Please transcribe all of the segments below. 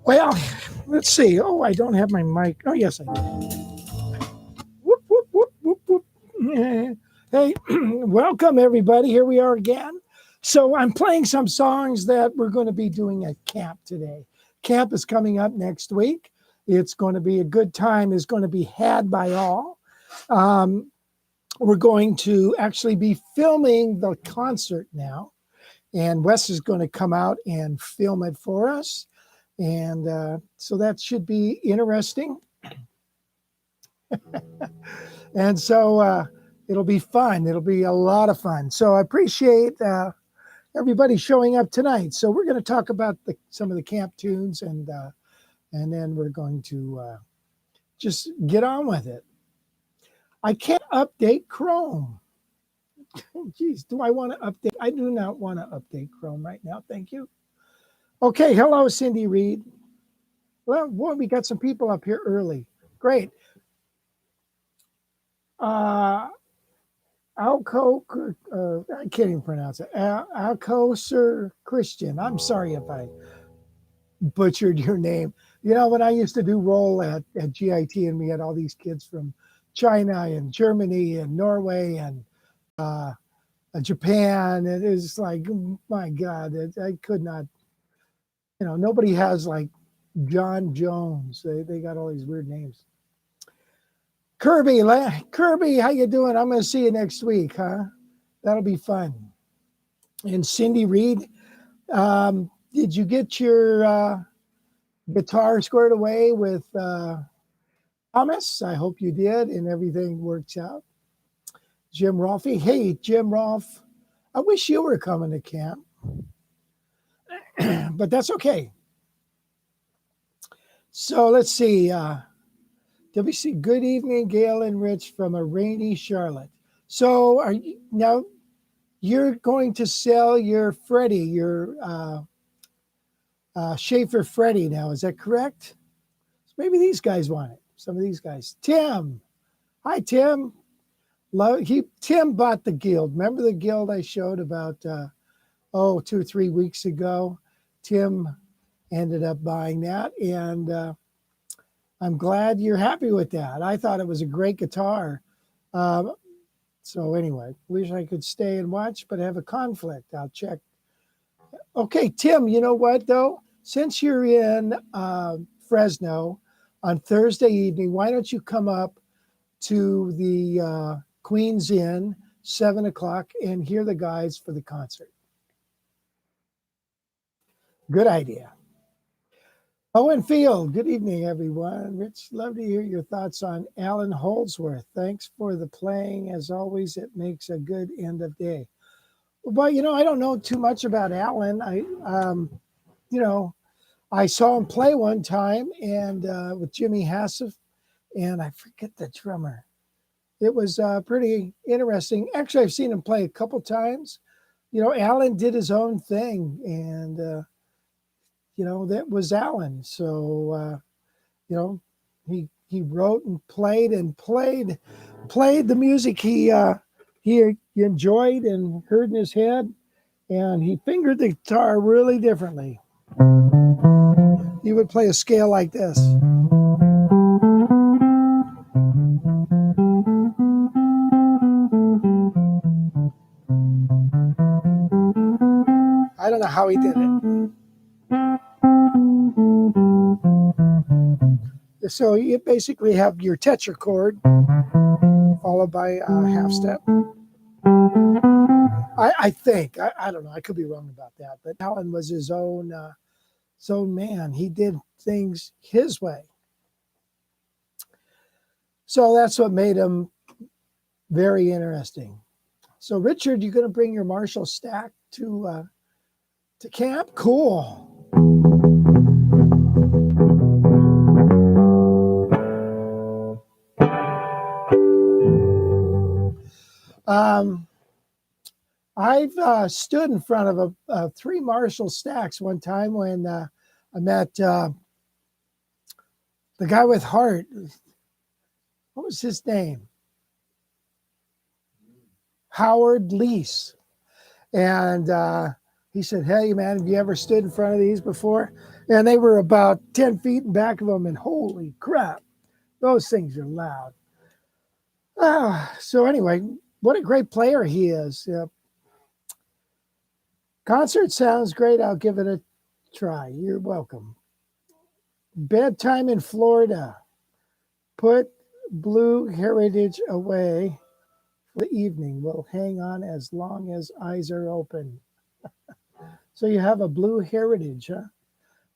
Well, let's see. Oh, I don't have my mic. Oh, yes, I do. Whoop, whoop, whoop, whoop, whoop. Hey, welcome, everybody. Here we are again. So I'm playing some songs that we're going to be doing at camp today. Camp is coming up next week. It's going to be a good time. It's going to be had by all. We're going to actually be filming the concert now. And Wes is going to come out and film it for us. And so that should be interesting. And so it'll be fun. It'll be a lot of fun. So I appreciate everybody showing up tonight. So we're going to talk about some of the camp tunes, and then we're going to just get on with it. I can't update Chrome. Geez, do I want to update? I do not want to update Chrome right now. Thank you. Okay, hello, Cindy Reed. Well, boy, we got some people up here early. Great. I can't even pronounce it. Alcoser Christian. I'm sorry if I butchered your name. You know, when I used to do roll at GIT, and we had all these kids from China and Germany and Norway and Japan, and it was like, my God, I could not. You know, nobody has like John Jones. They got all these weird names. Kirby, how you doing? I'm going to see you next week, huh? That'll be fun. And Cindy Reed, did you get your guitar squared away with Thomas? I hope you did, and everything works out. Jim Rolfe, hey, Jim Rolfe, I wish you were coming to camp. But that's okay. So let's see. WC, good evening, Gail and Rich from a rainy Charlotte. So are you now? You're going to sell your Freddie, your Schaefer Freddie now? Is that correct? So maybe these guys want it. Some of these guys. Tim, hi Tim. Tim bought the Guild. Remember the Guild I showed about 2 or 3 weeks ago? Tim ended up buying that, and I'm glad you're happy with that. I thought it was a great guitar. So anyway, wish I could stay and watch, but I have a conflict. I'll check. Okay, Tim, you know what, though? Since you're in Fresno on Thursday evening, why don't you come up to the Queen's Inn, 7 o'clock, and hear the guys for the concert? Good idea. Owen Field, good evening, everyone. Rich, love to hear your thoughts on Alan Holdsworth. Thanks for the playing. As always, it makes a good end of day. Well, you know, I don't know too much about Alan. I saw him play one time and with Jimmy Hassif, and I forget the drummer. It was pretty interesting. Actually, I've seen him play a couple times. You know, Alan did his own thing, and that was Alan. So he wrote and played the music he enjoyed and heard in his head, and he fingered the guitar really differently. He would play a scale like this. I don't know how he did it. So you basically have your tetrachord followed by a half step. I think. I don't know. I could be wrong about that. But Alan was his own man. He did things his way. So that's what made him very interesting. So Richard, you going to bring your Marshall stack to camp? Cool. I've stood in front of 3 Marshall stacks one time when I met the guy with Heart. What was his name? Howard Lease. And he said, "Hey, man, have you ever stood in front of these before?" And they were about 10 feet in back of them, and holy crap, those things are loud. So anyway, what a great player he is. Concert sounds great. I'll give it a try. You're welcome. Bedtime in Florida. Put Blue Heritage away for the evening. We'll hang on as long as eyes are open. So you have a Blue Heritage, huh?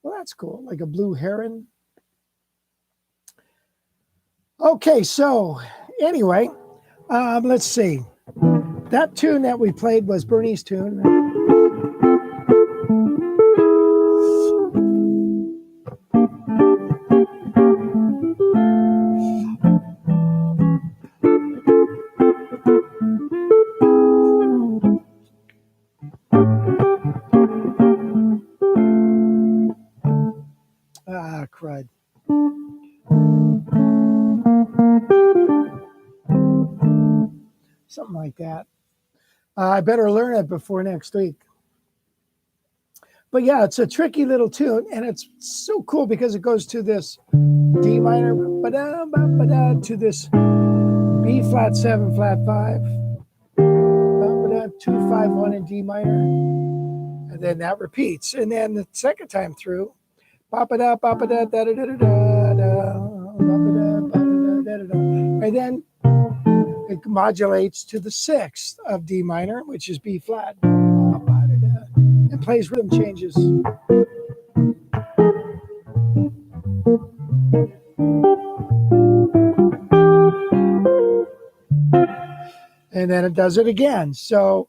Well, that's cool. Like a blue heron. Okay, so anyway, let's see. That tune that we played was Bernie's tune. Crud. Something like that. I better learn it before next week. But yeah, it's a tricky little tune, and it's so cool because it goes to this D minor, to this B flat 7 flat 5, 2 5 1 in D minor, and then that repeats. And then the second time through, and then it modulates to the 6th of D minor, which is B flat, and plays rhythm changes. And then it does it again. So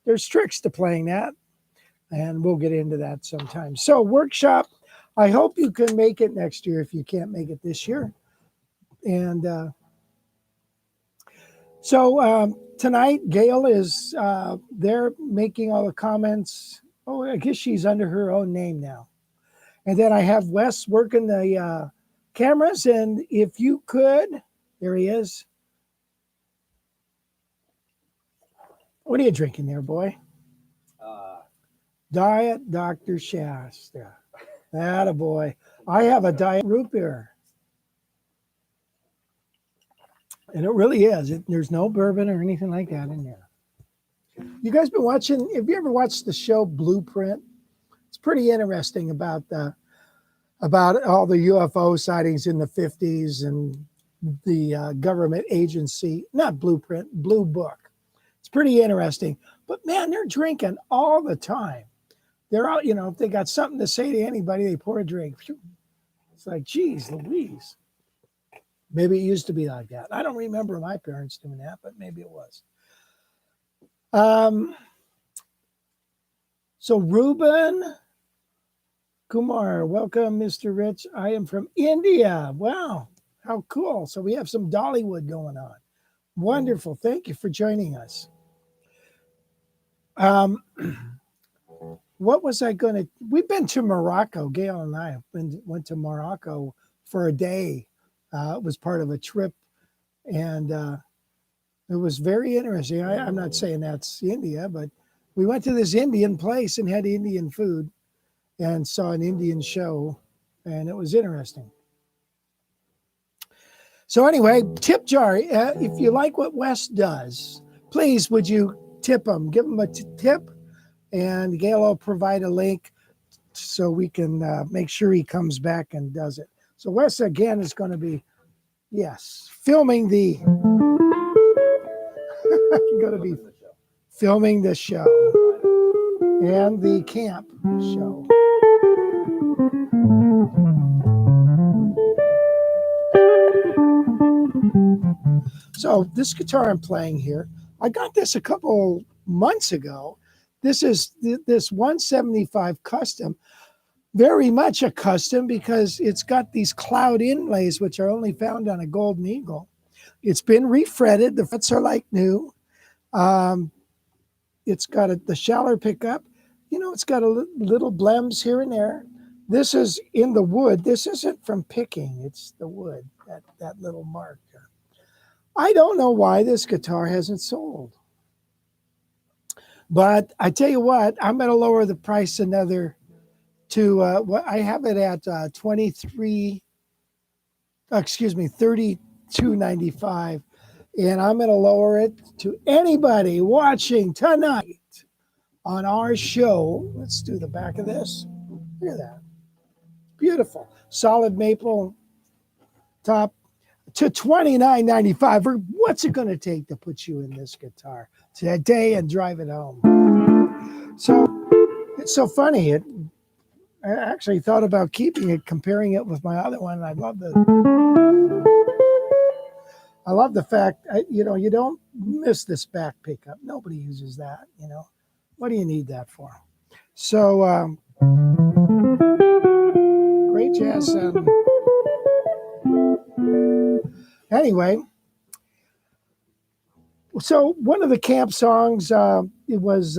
there's tricks to playing that, and we'll get into that sometime. So workshop, I hope you can make it next year if you can't make it this year. And so tonight, Gail is there making all the comments. Oh, I guess she's under her own name now. And then I have Wes working the cameras. And if you could, there he is. What are you drinking there, boy? Diet Dr. Shasta. Attaboy. I have a diet root beer. And it really is. There's no bourbon or anything like that in there. You guys been watching? Have you ever watched the show Blueprint? It's pretty interesting about all the UFO sightings in the 50s and the government agency, not Blueprint, Blue Book. It's pretty interesting. But man, they're drinking all the time. They're out, if they got something to say to anybody, they pour a drink. It's like, geez, Louise. Maybe it used to be like that. I don't remember my parents doing that, but maybe it was. So Ruben Kumar, welcome, Mr. Rich. I am from India. Wow, how cool. So we have some Dollywood going on. Wonderful. Thank you for joining us. What was I going to? We've been to Morocco. Gail and I went to Morocco for a day. It was part of a trip, and it was very interesting. I'm not saying that's India, but we went to this Indian place and had Indian food and saw an Indian show, and it was interesting. So anyway, tip jar. If you like what Wes does, please would you tip him? Give him a tip, and Gail will provide a link so we can make sure he comes back and does it. So Wes again is going to be, filming the. Going to be filming the show and the camp show. So this guitar I'm playing here, I got this a couple months ago. This is this 175 custom, very much a custom because it's got these cloud inlays, which are only found on a Golden Eagle. It's been refretted. The frets are like new. It's got the shallower pickup. It's got a little blems here and there. This is in the wood. This isn't from picking. It's the wood, that little mark there. I don't know why this guitar hasn't sold. But I tell you what, I'm going to lower the price another to what I have it at $32.95, and I'm going to lower it to anybody watching tonight on our show. Let's do the back of this. Look at that. Beautiful. Solid maple top to $29.95. What's it going to take to put you in this guitar today and drive it home? So it's so funny. I actually thought about keeping it, comparing it with my other one. I love the fact, you don't miss this back pickup. Nobody uses that, What do you need that for? So, great jazz sound. Anyway, so one of the camp songs, it was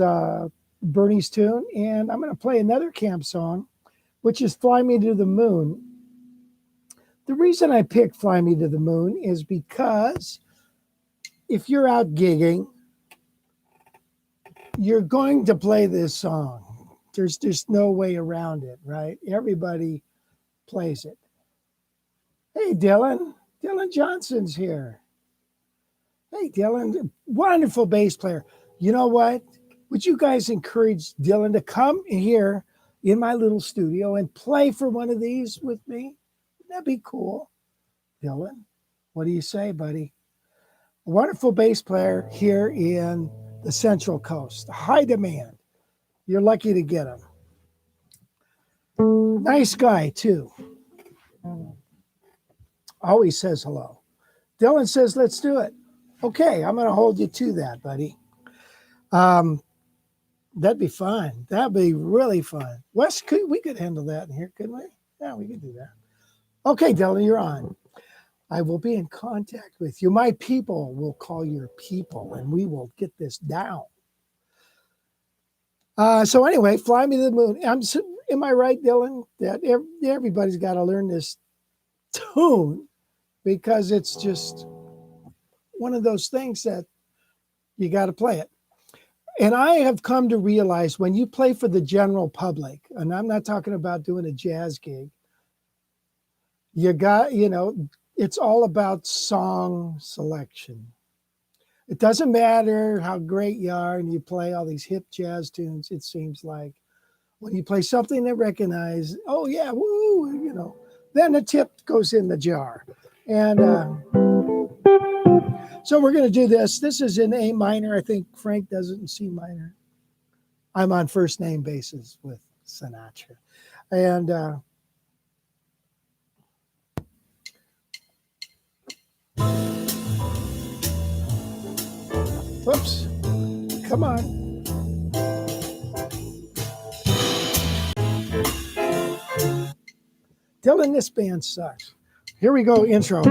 Bernie's tune, and I'm going to play another camp song, which is Fly Me to the Moon. The reason I picked Fly Me to the Moon is because if you're out gigging, you're going to play this song. There's just no way around it, right? Everybody plays it. Hey, Dylan. Dylan Johnson's here. Hey, Dylan. Wonderful bass player. You know what? Would you guys encourage Dylan to come here in my little studio and play for one of these with me? That'd be cool. Dylan, what do you say, buddy? A wonderful bass player here in the Central Coast. High demand. You're lucky to get him. Nice guy, too. Always says hello. Dylan says, let's do it. Okay, I'm going to hold you to that, buddy. That'd be fun. That'd be really fun. Wes, we could handle that in here, couldn't we? Yeah, we could do that. Okay, Dylan, you're on. I will be in contact with you. My people will call your people, and we will get this down. So anyway, Fly Me to the Moon. Am I right, Dylan, that everybody's got to learn this tune because it's just one of those things that you got to play it. And I have come to realize when you play for the general public, and I'm not talking about doing a jazz gig, you got, it's all about song selection. It doesn't matter how great you are and you play all these hip jazz tunes. It seems like when you play something they recognize, oh yeah, woo, you know, then the tip goes in the jar. And so we're going to do this. This is in A minor. I think Frank does it in C minor. I'm on first name basis with Sinatra. And whoops, come on. Dylan, this band sucks. Here we go, intro.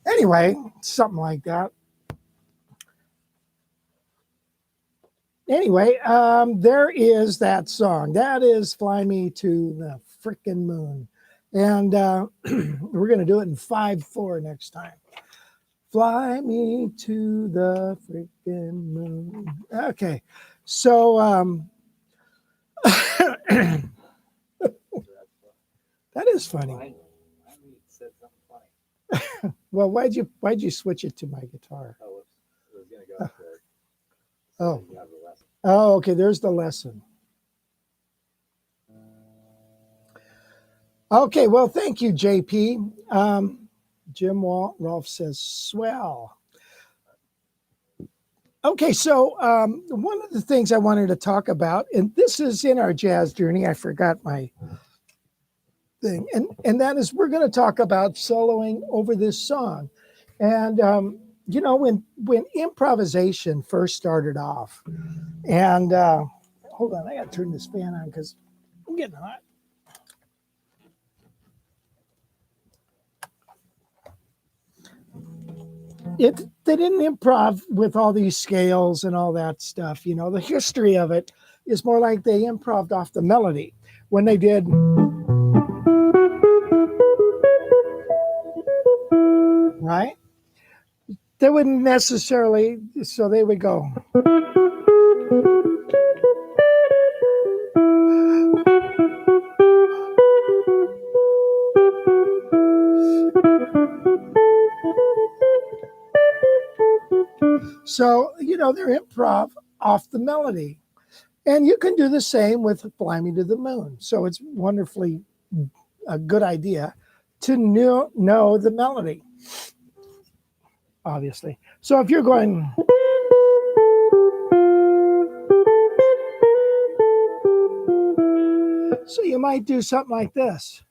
Anyway, something like that. Anyway, there is that song. That is Fly Me to the Frickin' Moon. And we're going to do it in 5/4 next time. Fly me to the frickin' moon. Okay. So that is funny. Well, why'd you switch it to my guitar? Oh, it was gonna go after. Oh. Oh, okay. There's the lesson. Okay. Well, thank you, JP. Jim Rolfe says, swell. Okay, so one of the things I wanted to talk about, and this is in our jazz journey, I forgot my thing, and that is we're going to talk about soloing over this song. And you know, when improvisation first started off, and hold on, I got to turn this fan on because I'm getting hot. They didn't improv with all these scales and all that stuff. You know, the history of it is more like they improved off the melody when they did. Right? They wouldn't necessarily, so they would go. So, you know, they're improv off the melody. And you can do the same with Fly Me to the Moon. So it's wonderfully a good idea to know the melody, obviously. So if you're going. So you might do something like this.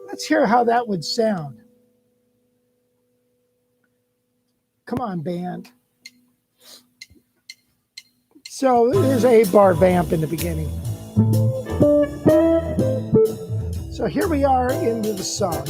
Let's hear how that would sound. Come on, band. So there's a bar vamp in the beginning. So here we are into the song.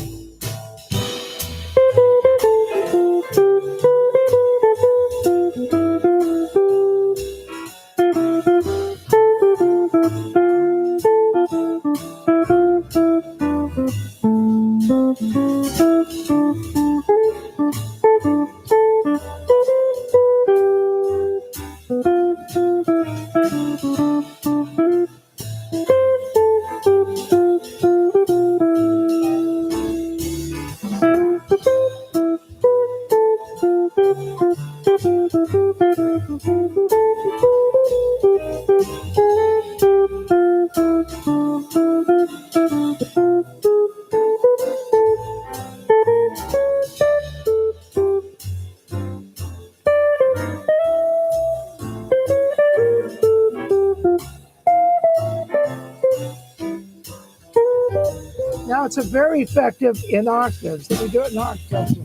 Now it's a very effective in octaves. We do it in octaves.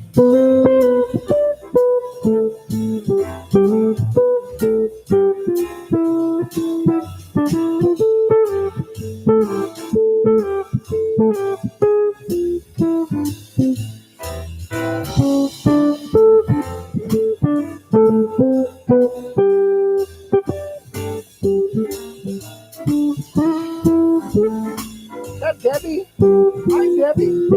Is that Debbie? Hi, Debbie.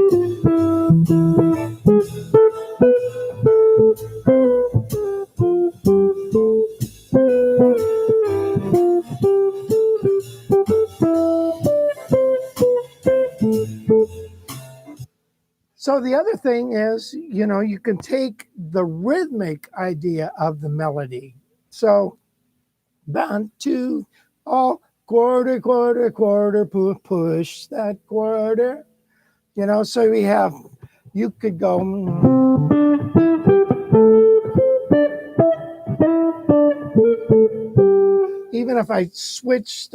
So the other thing is, you know, you can take the rhythmic idea of the melody. So 1, 2, all quarter, quarter, quarter, push that quarter. You know, so we have, you could go. Even if I switched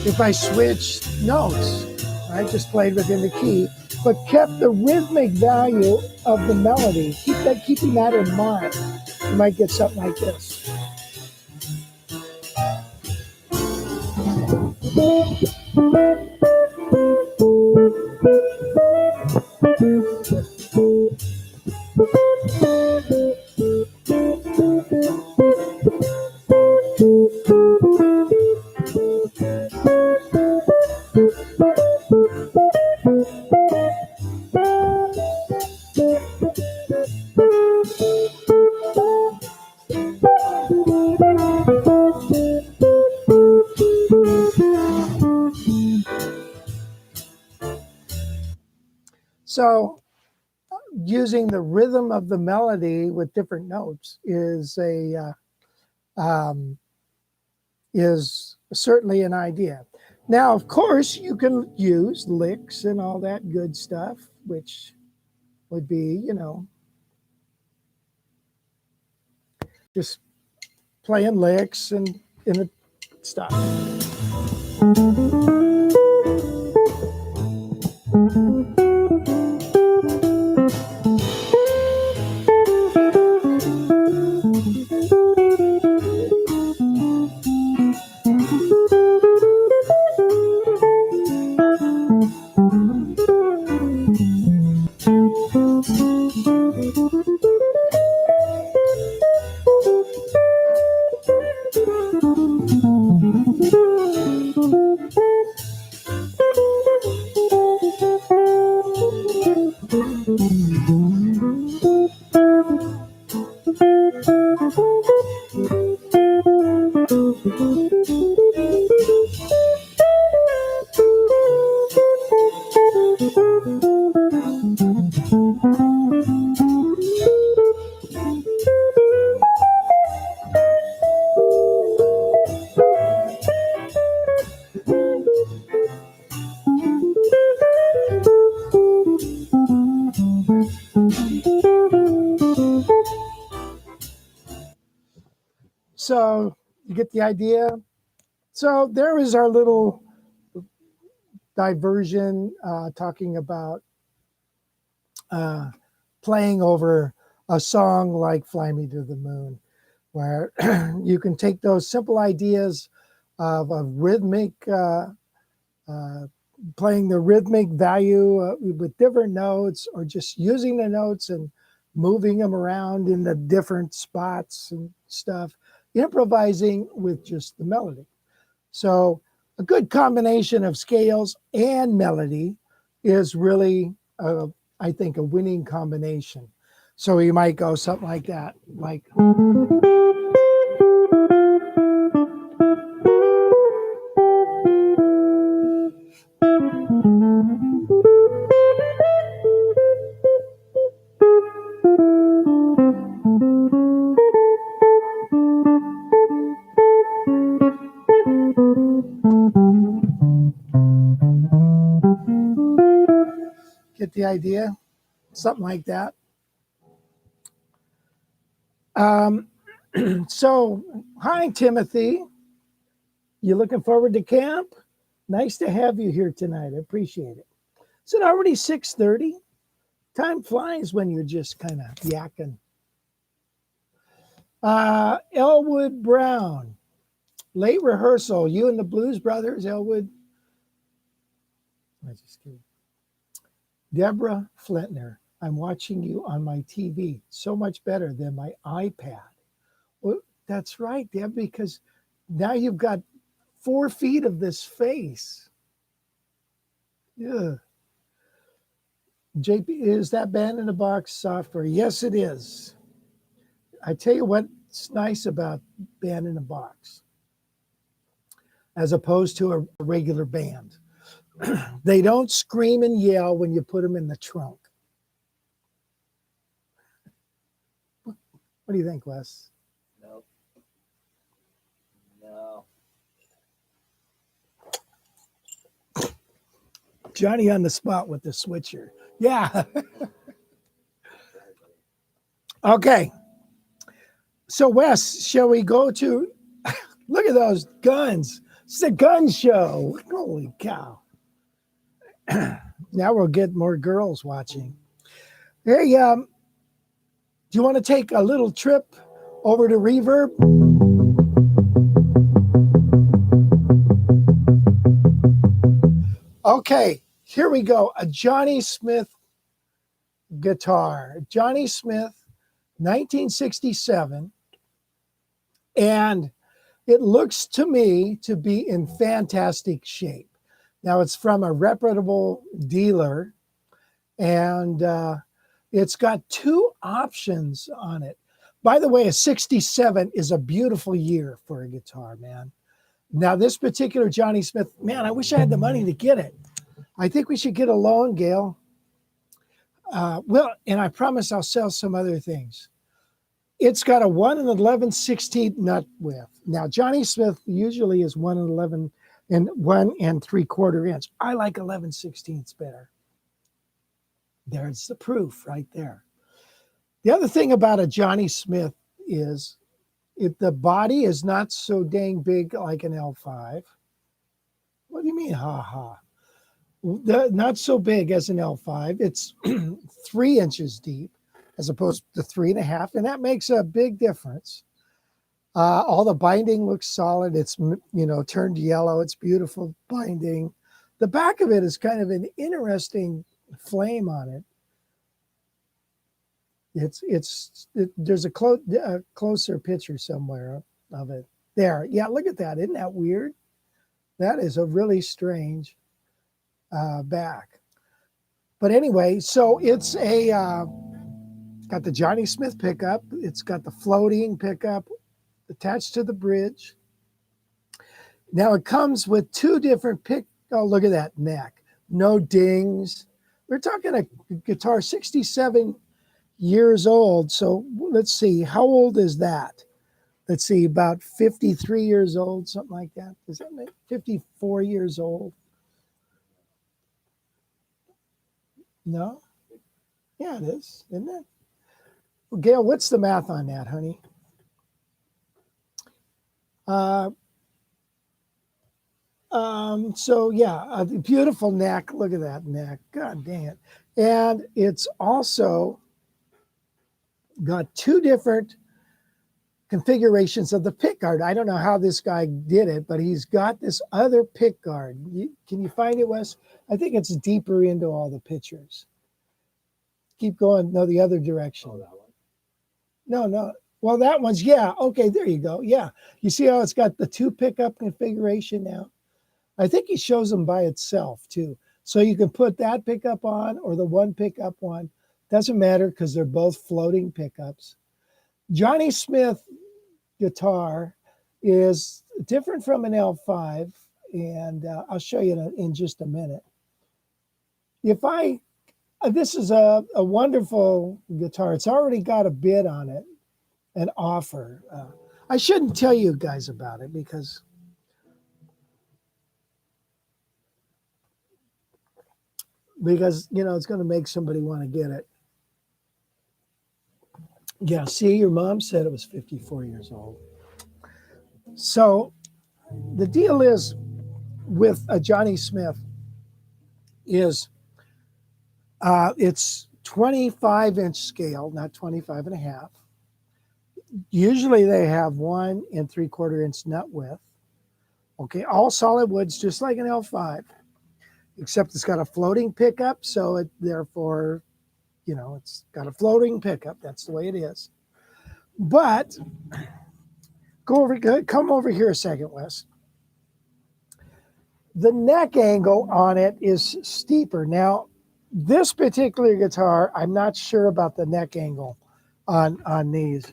if I switched notes, I just played within the key, but kept the rhythmic value of the melody. Keeping that in mind, you might get something like this. So using the rhythm of the melody with different notes is certainly an idea. Now, of course, you can use licks and all that good stuff, which would be, just playing licks and stuff. So you get the idea. So there is our little diversion talking about playing over a song like Fly Me to the Moon, where you can take those simple ideas of a rhythmic, playing the rhythmic value with different notes, or just using the notes and moving them around in the different spots and stuff, improvising with just the melody. So a good combination of scales and melody is really, I think, a winning combination. So you might go something like that, like. Get the idea? Something like that. So, hi, Timothy. You looking forward to camp? Nice to have you here tonight. I appreciate it. Is it already 6:30? Time flies when you're just kind of yakking. Elwood Brown, late rehearsal. You and the Blues Brothers, Elwood. I just kidding. Deborah Flintner, I'm watching you on my TV. So much better than my iPad. Well, that's right, Deb, because now you've got 4 feet of this face. Yeah. JP, is that Band in a Box software? Yes, it is. I tell you what's nice about Band in a Box, as opposed to a regular band. They don't scream and yell when you put them in the trunk. What do you think, Wes? No. No. Johnny on the spot with the switcher. Yeah. Okay. So, Wes, shall we go to, look at those guns. It's a gun show. Holy cow. Now we'll get more girls watching. Hey, do you want to take a little trip over to Reverb? Okay, here we go. A Johnny Smith guitar. Johnny Smith, 1967. And it looks to me to be in fantastic shape. Now, it's from a reputable dealer, and it's got 2 options on it. By the way, a 67 is a beautiful year for a guitar, man. Now, this particular Johnny Smith, man, I wish I had the money to get it. I think we should get a loan, Gail. Well, and I promise I'll sell some other things. It's got a 1 11/16 nut width. Now, Johnny Smith usually is 1 11 and 1 3/4 inch. I like 11/16 better. There's the proof right there. The other thing about a Johnny Smith is the body is not so dang big like an L5. What do you mean, ha ha? Not so big as an L5. It's 3 inches deep as opposed to 3.5, and that makes a big difference. All the binding looks solid. It's, turned yellow. It's beautiful binding. The back of it is kind of an interesting flame on it. There's a closer picture somewhere of it. There, yeah, look at that. Isn't that weird? That is a really strange back. But anyway, so it's got the Johnny Smith pickup. It's got the floating pickup attached to the bridge. Now it comes with 2 different oh, look at that neck. No dings. We're talking a guitar 67 years old. So let's see, how old is that? Let's see, about 53 years old, something like that. Does that make 54 years old? No? Yeah, it is, isn't it? Well, Gail, what's the math on that, honey? So yeah, a beautiful neck. Look at that neck. God dang it. And it's also got 2 different configurations of the pick guard. I don't know how this guy did it, but he's got this other pick guard. Can you find it, Wes? I think it's deeper into all the pictures. Keep going. No, the other direction. Oh, that one. No. Well, that one's, yeah. Okay, there you go. Yeah. You see how it's got the 2 pickup configuration now? I think he shows them by itself too. So you can put that pickup on or the 1 pickup one. Doesn't matter because they're both floating pickups. Johnny Smith guitar is different from an L5, and I'll show you in just a minute. This is a wonderful guitar. It's already got a bid on it, an offer. I shouldn't tell you guys about it because it's going to make somebody want to get it. Yeah, see, your mom said it was 54 years old. So the deal is with a Johnny Smith is it's 25-inch scale, not 25.5. Usually they have 1 3/4 inch nut width. Okay, all solid woods, just like an L5, except it's got a floating pickup, so it therefore, it's got a floating pickup. That's the way it is. But come over here a second, Wes. The neck angle on it is steeper. Now, this particular guitar, I'm not sure about the neck angle on these.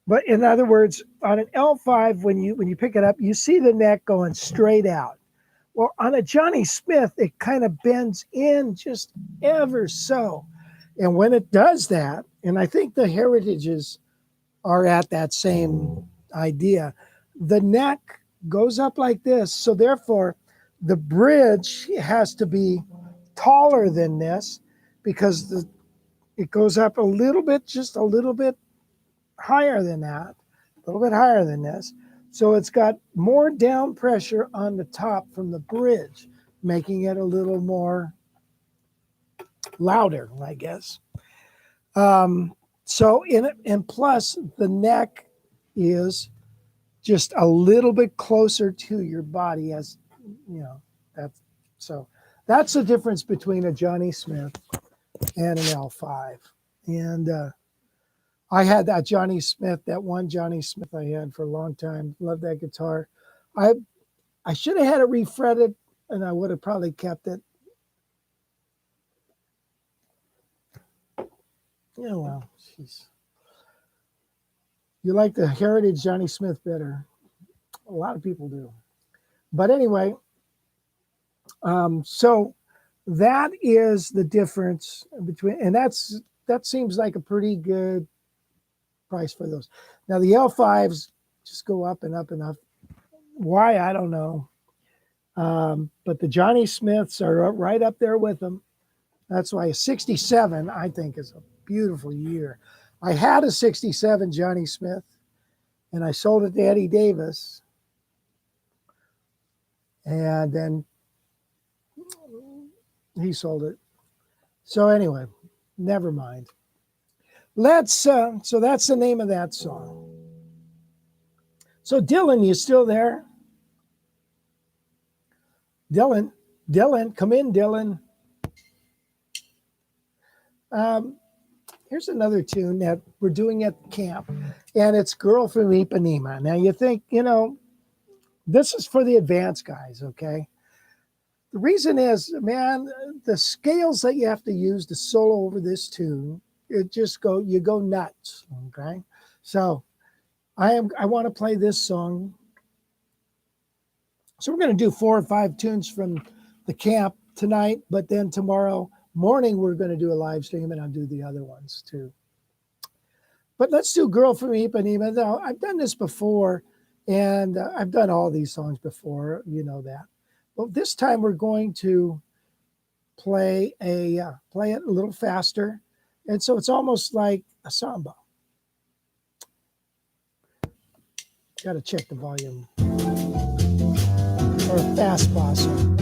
But in other words, on an L5, when you pick it up, you see the neck going straight out. Well, on a Johnny Smith, it kind of bends in just ever so. And when it does that, and I think the Heritages are at that same idea, the neck goes up like this. So therefore, the bridge has to be taller than this because it goes up a little bit, just a little bit higher than that, a little bit higher than this. So it's got more down pressure on the top from the bridge, making it a little more louder, I guess. So and plus the neck is just a little bit closer to your body, as that's the difference between a Johnny Smith and an L5. And I had that Johnny Smith, that one Johnny Smith I had for a long time. Loved that guitar. I should have had it refretted, and I would have probably kept it. Yeah, well, jeez. You like the Heritage Johnny Smith better. A lot of people do. But anyway, so that is the difference between, and that seems like a pretty good price for those. Now the L5s just go up and up and up. Why, I don't know. But the Johnny Smiths are right up there with them. That's why a 67, I think, is a beautiful year. I had a 67 Johnny Smith, and I sold it to Eddie Davis. And then he sold it. So anyway, never mind. So that's the name of that song. So Dylan, you still there? Dylan, come in, Dylan. Here's another tune that we're doing at camp, and it's Girl from Ipanema. Now you think, this is for the advanced guys, okay? The reason is, man, the scales that you have to use to solo over this tune, you go nuts, okay? So I want to play this song. So we're going to do 4 or 5 tunes from the camp tonight, but then tomorrow morning we're going to do a live stream, and I'll do the other ones too. But let's do Girl from Ipanema. Now, I've done this before, and I've done all these songs before, you know that. But this time we're going to play it a little faster, and so it's almost like a samba. Got to check the volume. Or a fast bossa.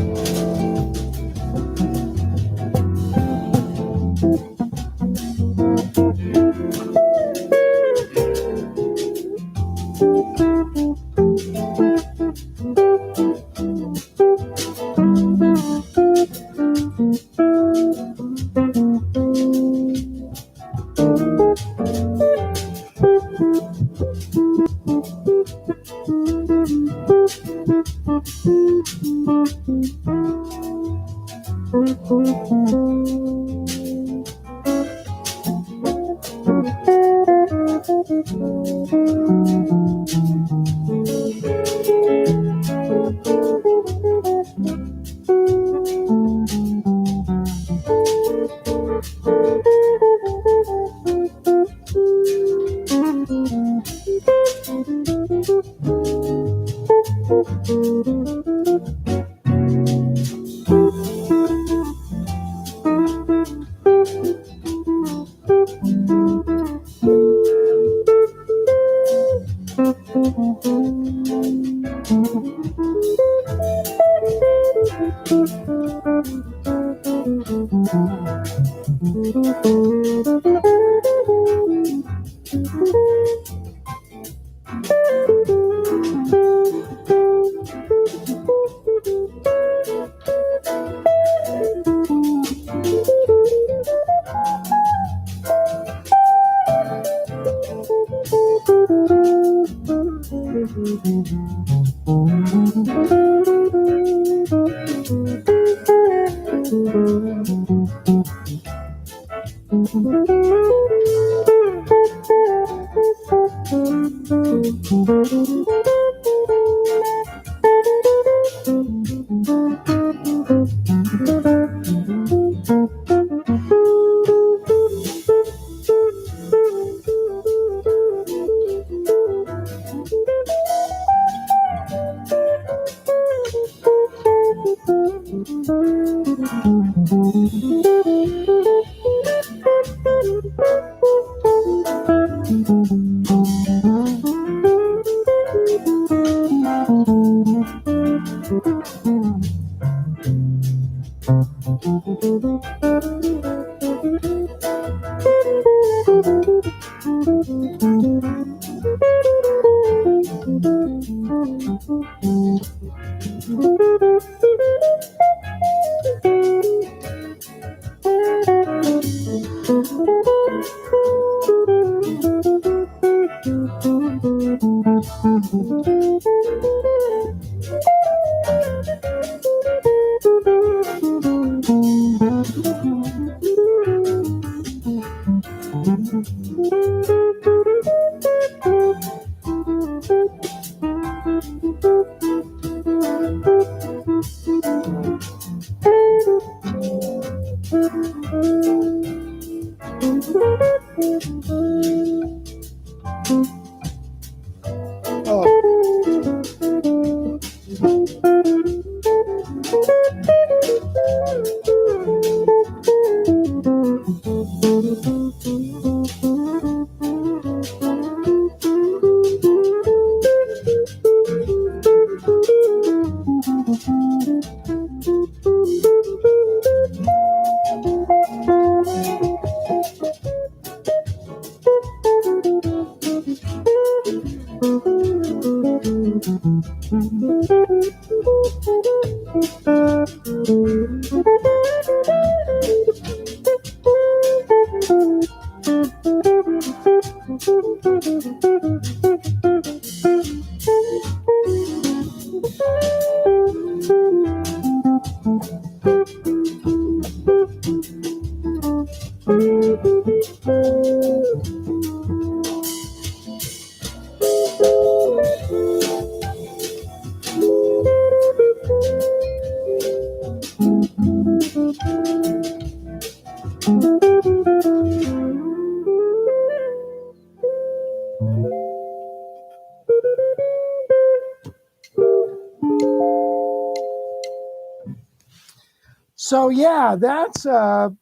So yeah, that's a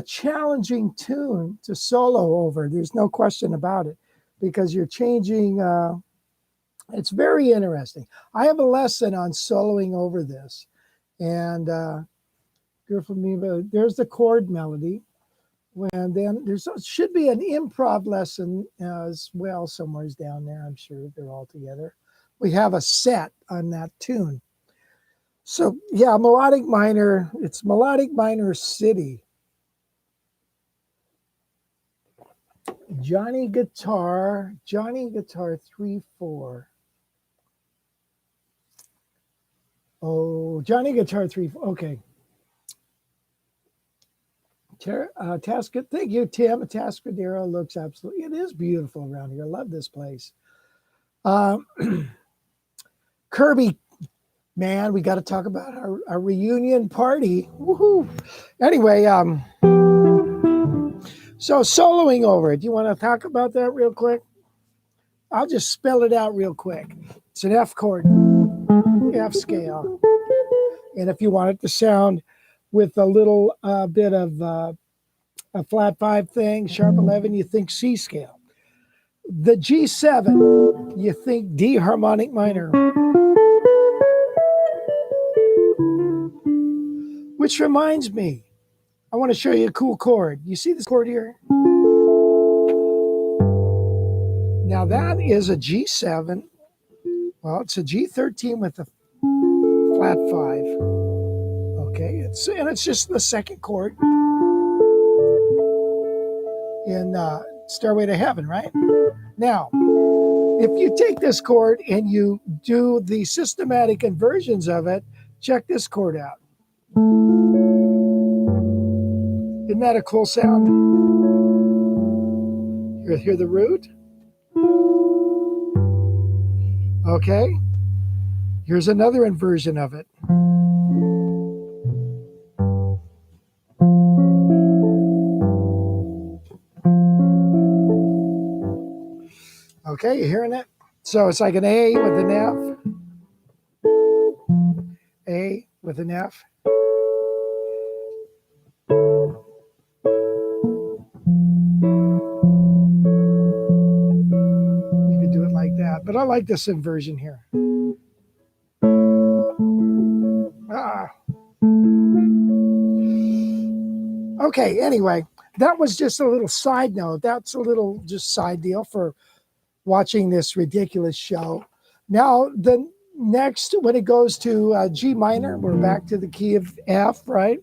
challenging tune to solo over. There's no question about it, because you're changing. It's very interesting. I have a lesson on soloing over this, and there's the chord melody. And then should be an improv lesson as well somewhere's down there. I'm sure they're all together. We have a set on that tune. So yeah, melodic minor. It's melodic minor City. Johnny Guitar 3/4. Oh, Johnny Guitar 3/4. Okay. Thank you, Tim. Tascadero looks absolutely. It is beautiful around here. I love this place. Kirby, man, we got to talk about our reunion party. Woohoo! Anyway, so soloing over it. Do you want to talk about that real quick? I'll just spell it out real quick. It's an F chord, F scale. And if you want it to sound with a little bit of a flat 5 thing, sharp 11, you think C scale. The G7, you think D harmonic minor. Which reminds me, I want to show you a cool chord. You see this chord here? Now that is a G7. Well, it's a G13 with a flat 5. Okay, it's just the second chord in Stairway to Heaven, right? Now, if you take this chord and you do the systematic inversions of it, check this chord out. Isn't that a cool sound? Hear the root? Okay. Here's another inversion of it. Okay, you hearing it? So it's like an A with an F. A with an F. You could do it like that, but I like this inversion here. Okay, anyway, that was just a little side note. That's a little just side deal for watching this ridiculous show. Now, the next, when it goes to G minor, we're back to the key of F, right?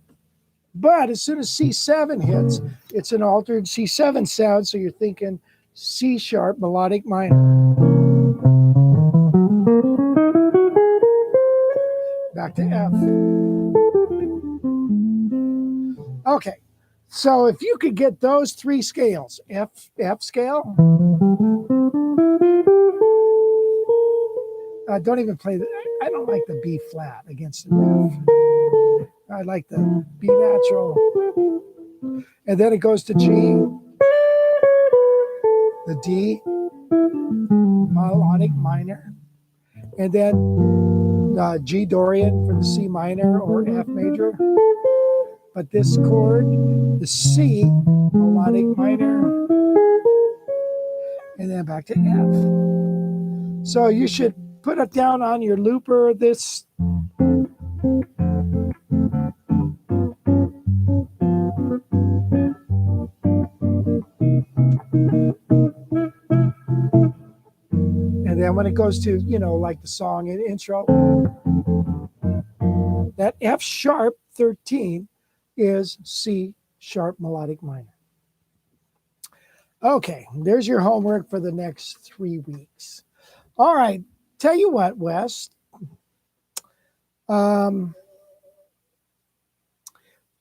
But as soon as C7 hits, it's an altered C7 sound, so you're thinking C sharp melodic minor. Back to F. Okay, so if you could get those 3 scales, F scale, don't even play the, I don't like the B flat against the F. I like the B natural. And then it goes to G, the D, melodic minor, and then G Dorian for the C minor or F major. But this chord, the C, melodic minor, and then back to F. So you should put it down on your looper, this. And then when it goes to, like the song and intro, that F sharp 13 is C sharp melodic minor. Okay, there's your homework for the next 3 weeks. All right, tell you what, Wes. Where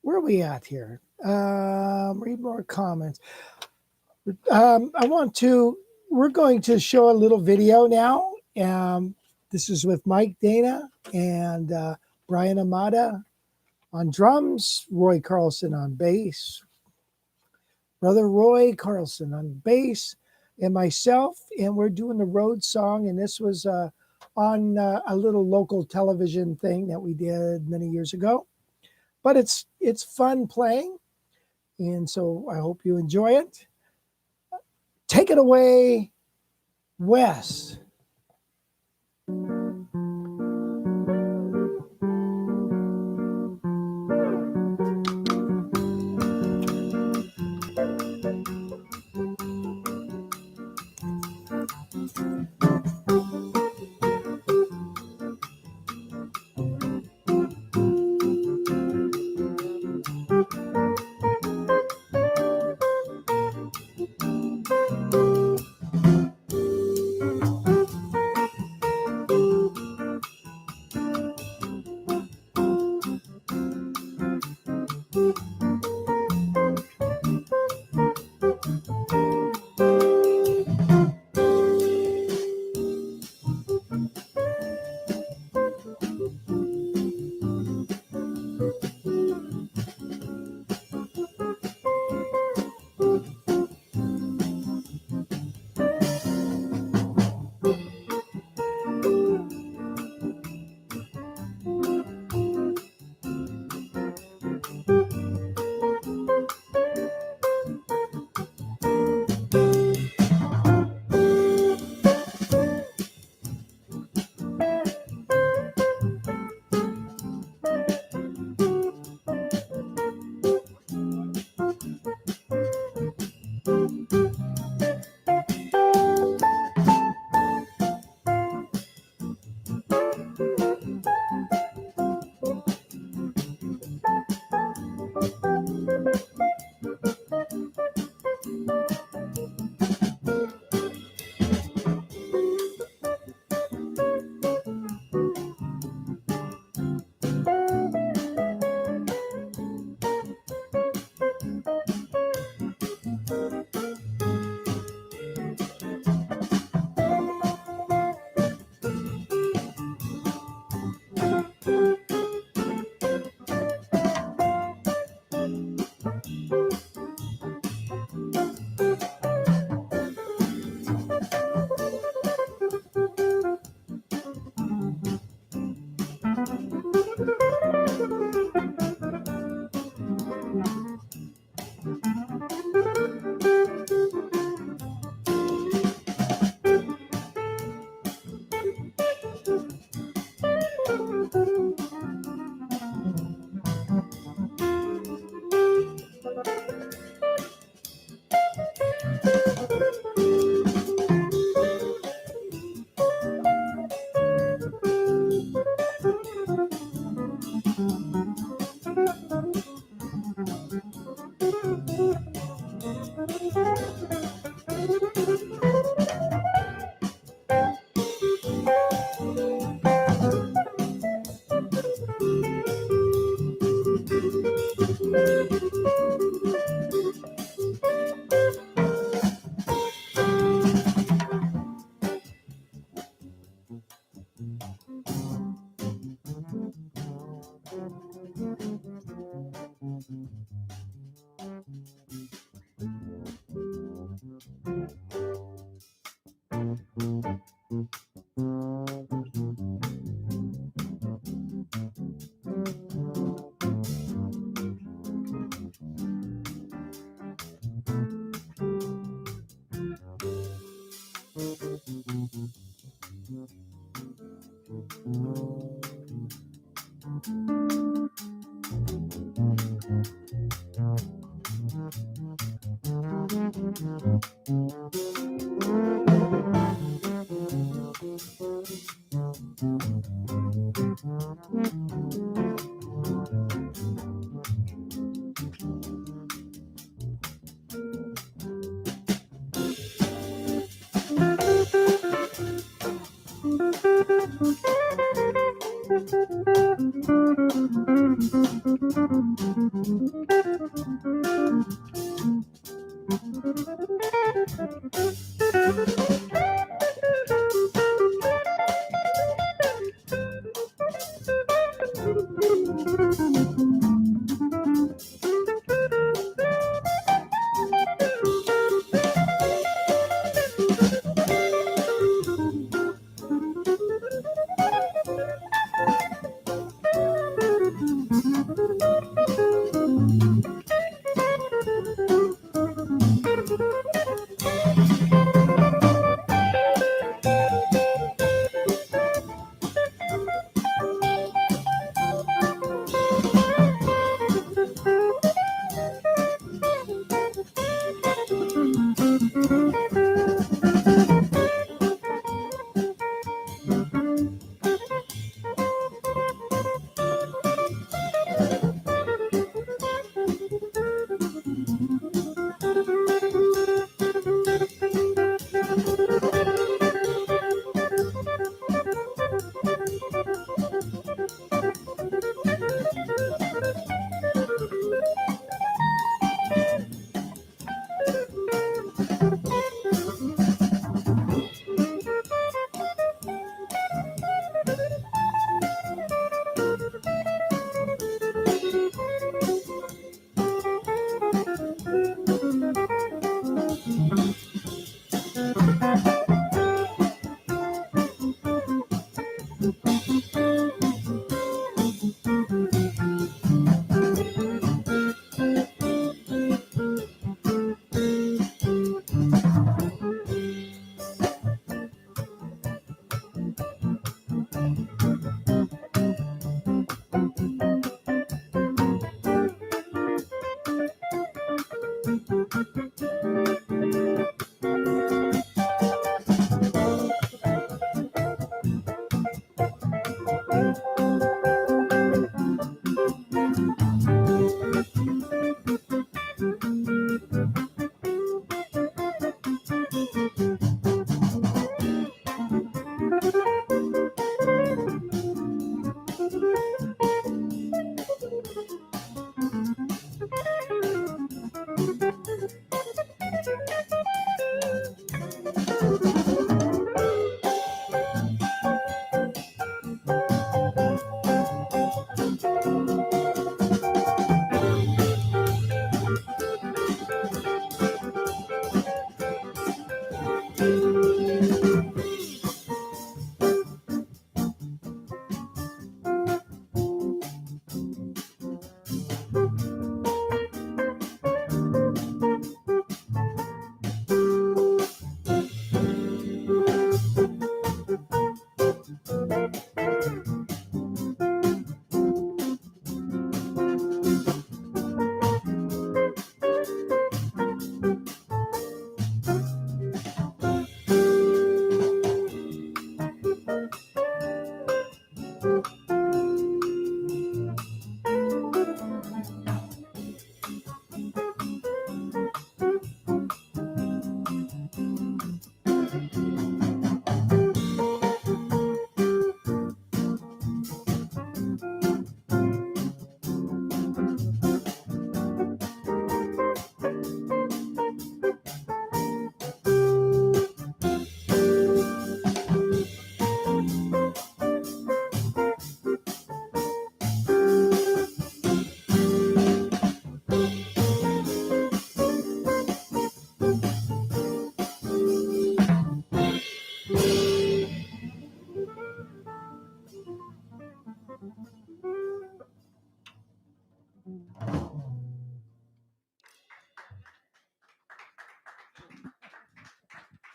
are we at here? Read more comments. We're going to show a little video now. This is with Mike Dana and Brian HAMADA on drums, Roy Carlson on bass, Brother Roy Carlson on bass, and myself, and we're doing the road song, and this was on a little local television thing that we did many years ago. But it's fun playing, and so I hope you enjoy it. Take it away, Wes.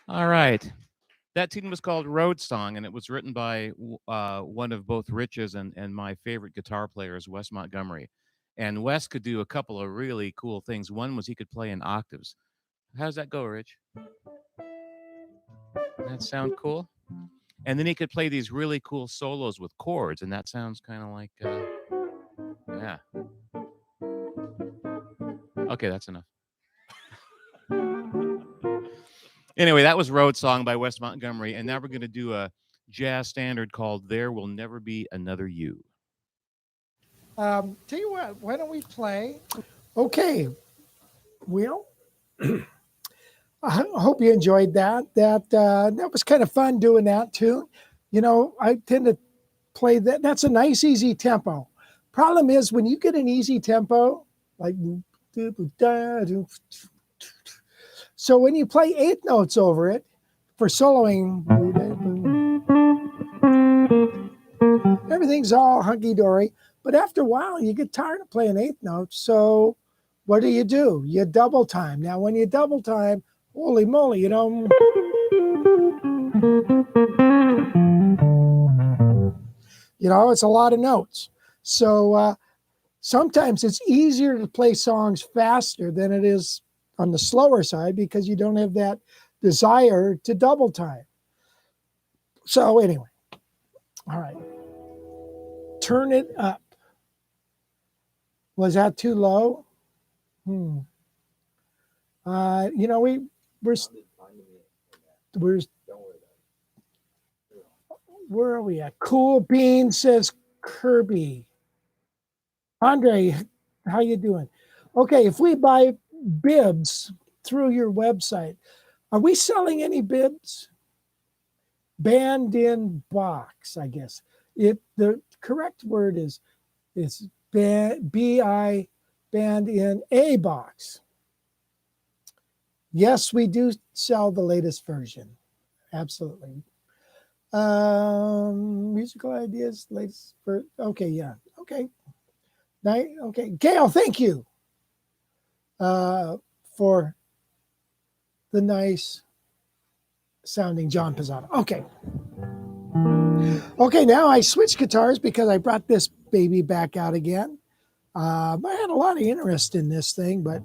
All right. That tune was called Road Song, and it was written by one of both Rich's and my favorite guitar players, Wes Montgomery. And Wes could do a couple of really cool things. One was he could play in octaves. How does that go, Rich? That sound cool? And then he could play these really cool solos with chords, and that sounds kind of like, yeah. Okay, that's enough. Anyway, that was Road Song by Wes Montgomery, and now we're going to do a jazz standard called There Will Never Be Another You. Tell you what, why don't we play? Okay, Will. I hope you enjoyed that. That was kind of fun doing that tune. You know, I tend to play that. That's a nice, easy tempo. Problem is when you get an easy tempo, like so when you play eighth notes over it for soloing, everything's all hunky-dory. But after a while, you get tired of playing eighth notes. So what do? You double time. Now, when you double time, holy moly, you know. You know, it's a lot of notes. So sometimes it's easier to play songs faster than it is on the slower side because you don't have that desire to double time. So anyway, all right. Turn it up. Was that too low? You know, where are we at? Cool Bean says Kirby. Andre, how you doing? Okay, if we buy bibs through your website, are we selling any bibs? Band in box, I guess. The correct word is B-I band in a box. Yes, we do sell the latest version. Absolutely. Musical ideas, latest version. Okay, yeah. Okay. Okay. Gail, thank you for the nice sounding John Pizzano. Okay. Okay, now I switched guitars because I brought this baby back out again. I had a lot of interest in this thing, but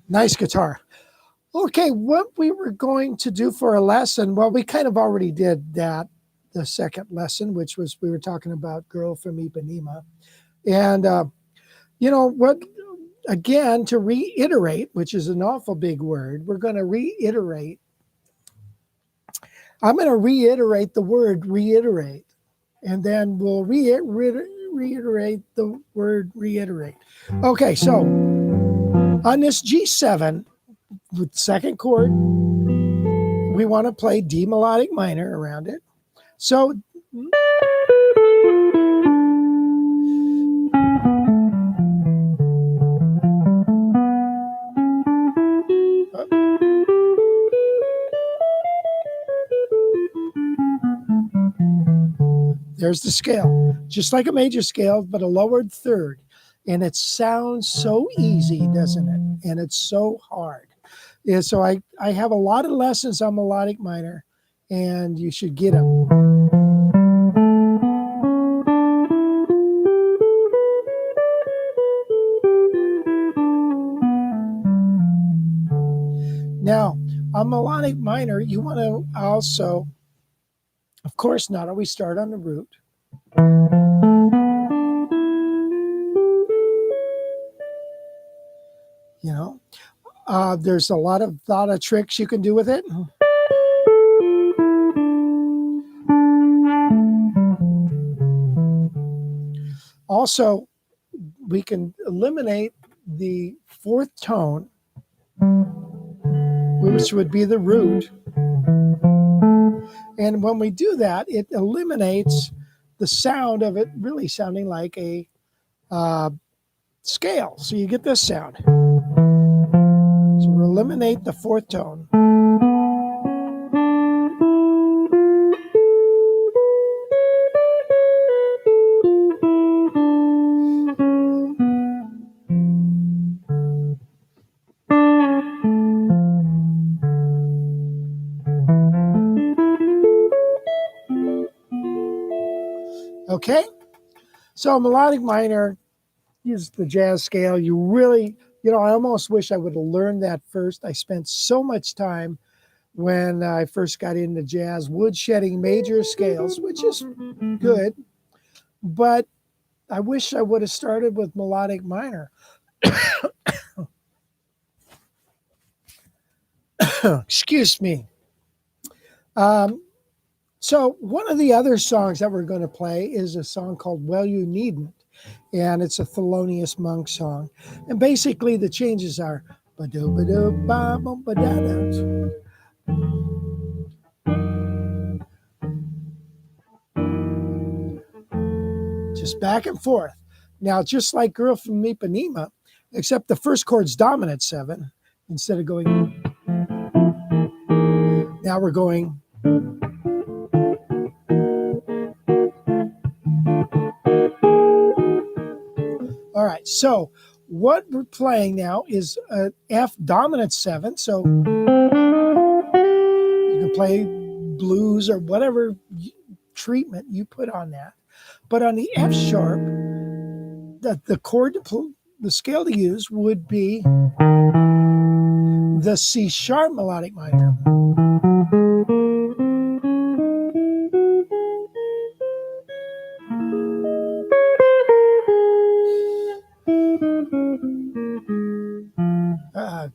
nice guitar. Okay, what we were going to do for a lesson, well, we kind of already did that, the second lesson, which was we were talking about Girl from Ipanema. And, you know, what, again, to reiterate, which is an awful big word, we're going to reiterate. I'm going to reiterate the word reiterate, and then we'll reiterate the word reiterate. Okay, so on this G7, with second chord, we want to play D melodic minor around it. So there's the scale, just like a major scale, but a lowered third. And it sounds so easy, doesn't it? And it's so hard. Yeah, so I have a lot of lessons on melodic minor, and you should get them. Now, on melodic minor, you want to also, of course, not always start on the root. You know, there's a lot of tricks you can do with it. Also, we can eliminate the fourth tone, which would be the root. And when we do that, it eliminates the sound of it really sounding like a scale. So you get this sound. eliminate the fourth tone. Okay, so melodic minor is the jazz scale. You really, I almost wish I would have learned that first. I spent so much time when I first got into jazz woodshedding major scales, which is good, but I wish I would have started with melodic minor. Excuse me. So one of the other songs that we're going to play is a song called Well You Needn't, and it's a Thelonious Monk song. And basically the changes are just back and forth. Now, just like Girl from Ipanema, except the first chord's dominant 7 instead of going. Now we're going. All right, so what we're playing now is a F dominant 7. So you can play blues or whatever treatment you put on that. But on the F sharp, the chord, the scale to use would be the C sharp melodic minor.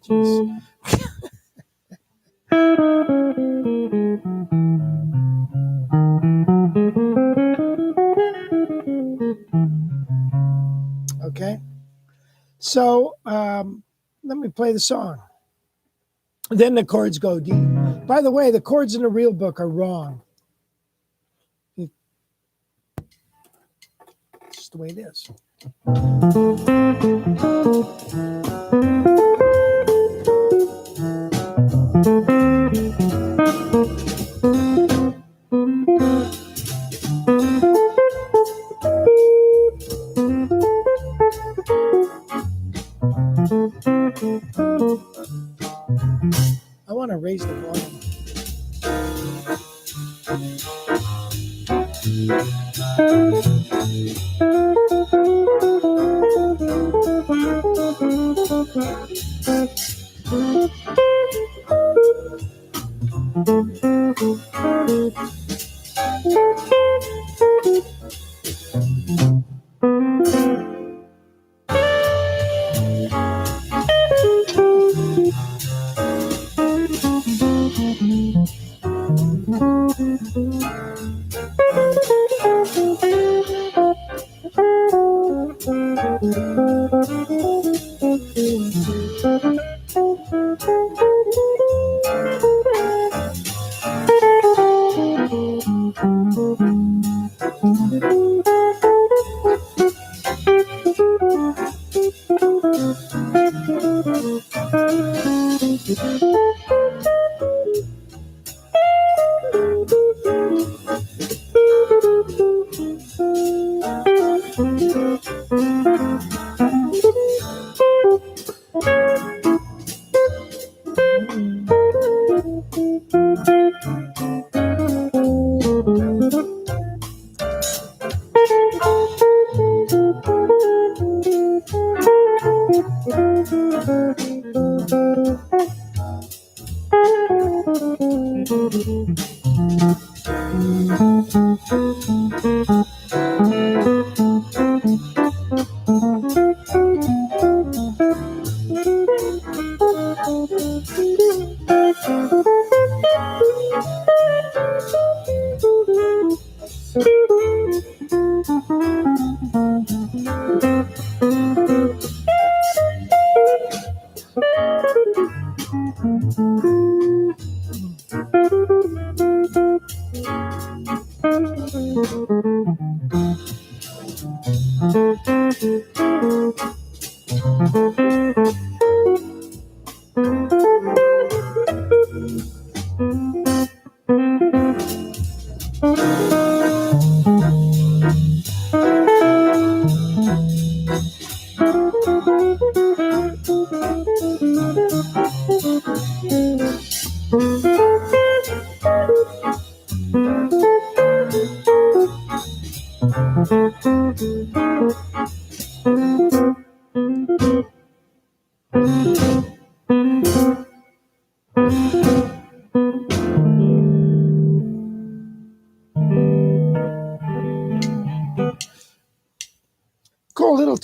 Jeez. Okay, so let me play the song. Then the chords go D. By the way, the chords in the real book are wrong. It's just the way it is. I want to raise the volume.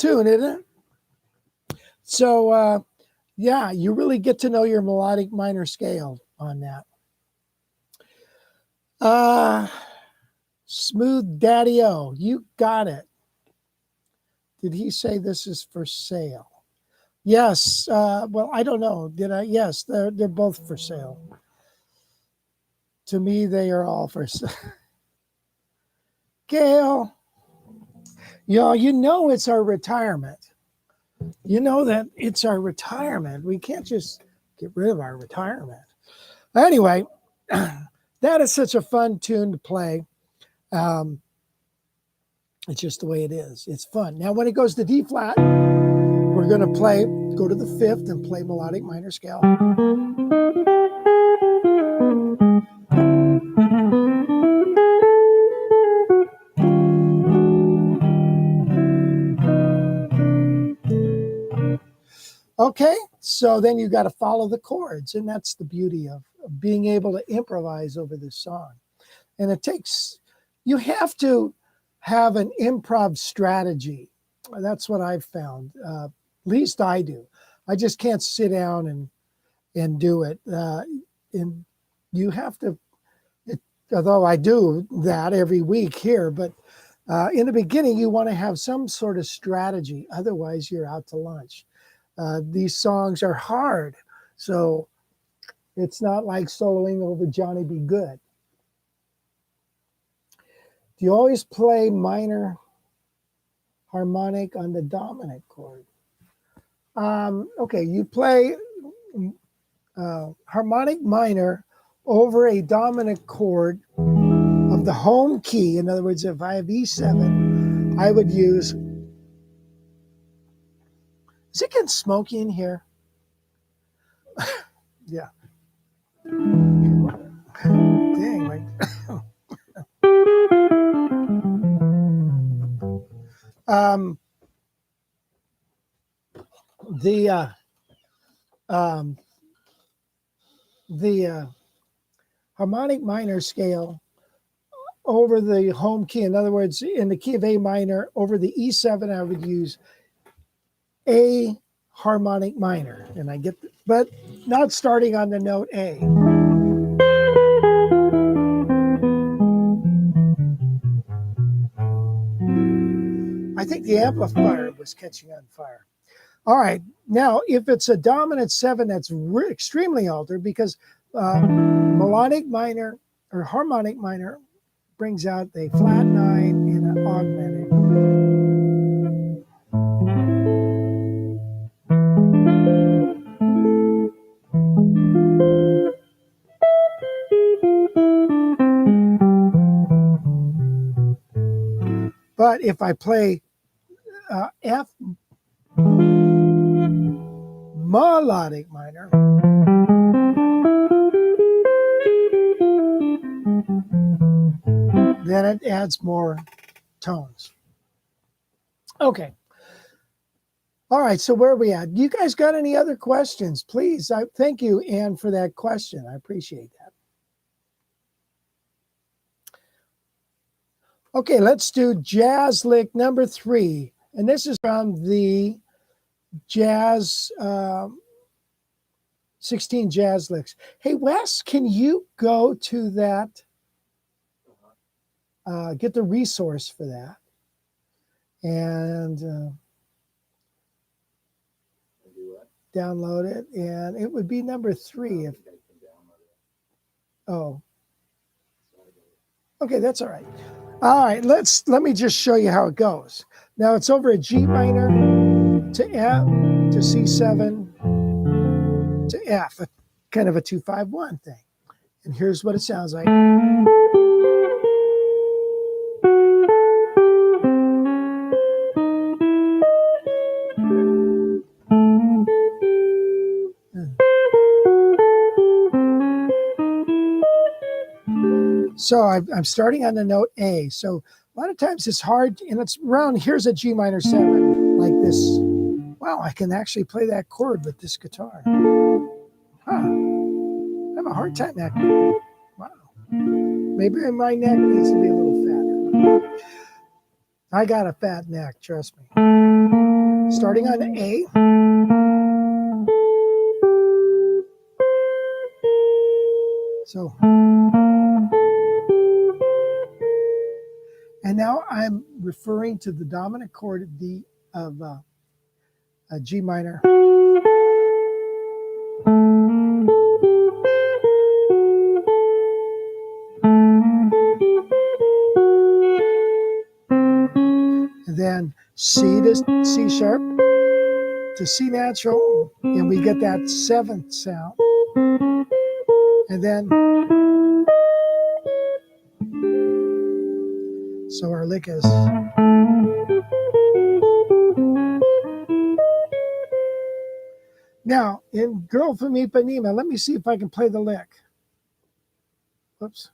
tune, isn't it? So, yeah, you really get to know your melodic minor scale on that. Smooth Daddy-O, you got it. Did he say this is for sale? Yes. Well, I don't know. Did I? Yes, they're both for sale. To me, they are all for sale. Gail, you know it's our retirement. You know that it's our retirement. We can't just get rid of our retirement. Anyway, that is such a fun tune to play. It's just the way it is. It's fun. Now, when it goes to D flat, we're going to go to the 5th and play melodic minor scale. Okay, so then you got to follow the chords, and that's the beauty of being able to improvise over this song. And you have to have an improv strategy. That's what I've found. At least I do. I just can't sit down and do it. And you have to, although I do that every week here, but in the beginning, you want to have some sort of strategy. Otherwise, you're out to lunch. These songs are hard, so it's not like soloing over Johnny Be Good. Do you always play minor harmonic on the dominant chord? Okay, you play harmonic minor over a dominant chord of the home key. In other words, if I have E7, I would use... Is it getting smoky in here? Yeah. Dang, right. The harmonic minor scale over the home key. In other words, in the key of A minor, over the E7, I would use A harmonic minor, and I get, but not starting on the note A. I think the amplifier was catching on fire. All right, now if it's a dominant 7, that's extremely altered because melodic minor or harmonic minor brings out a flat 9 and an augmented. But if I play F melodic minor, then it adds more tones. Okay. All right, so where are we at? You guys got any other questions? Please. Thank you, Anne, for that question. I appreciate that. Okay, let's do jazz lick number 3. And this is from the jazz 16 jazz licks. Hey, Wes, can you go to that? Get the resource for that. And download it. And it would be number 3. Oh. Okay, that's all right. All right, let me just show you how it goes. Now it's over a G minor to F to C7 to F, kind of a 2-5-1 thing. And here's what it sounds like. So I'm starting on the note A. So a lot of times it's hard, and it's around, here's a G minor 7, like this. Wow, I can actually play that chord with this guitar. Huh. I have a hard time that. Wow. Maybe my neck needs to be a little fatter. I got a fat neck, trust me. starting on A. So, and now I'm referring to the dominant chord of a G minor. And then C to C sharp to C natural, and we get that seventh sound. And then, so our lick is. Now, in Girl from Ipanema, let me see if I can play the lick. Whoops.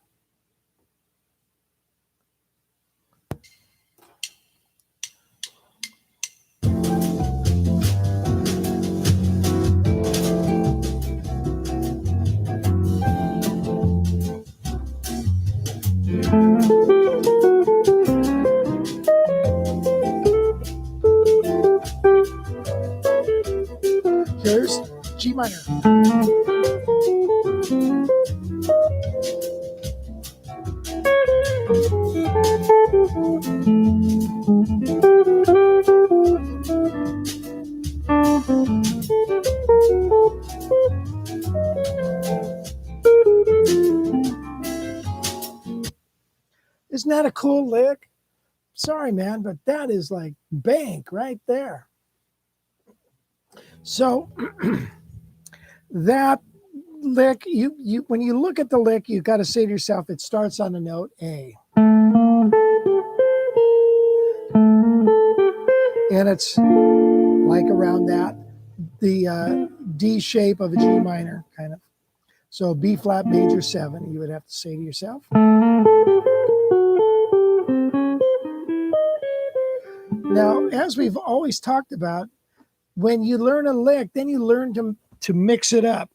Here's G minor. Isn't that a cool lick? Sorry, man, but that is like bank right there. So that lick, you when you look at the lick, you got to say to yourself, it starts on the note A. And it's like around that, the D shape of a G minor, kind of. So B flat major 7, you would have to say to yourself. Now, as we've always talked about, when you learn a lick, then you learn to mix it up.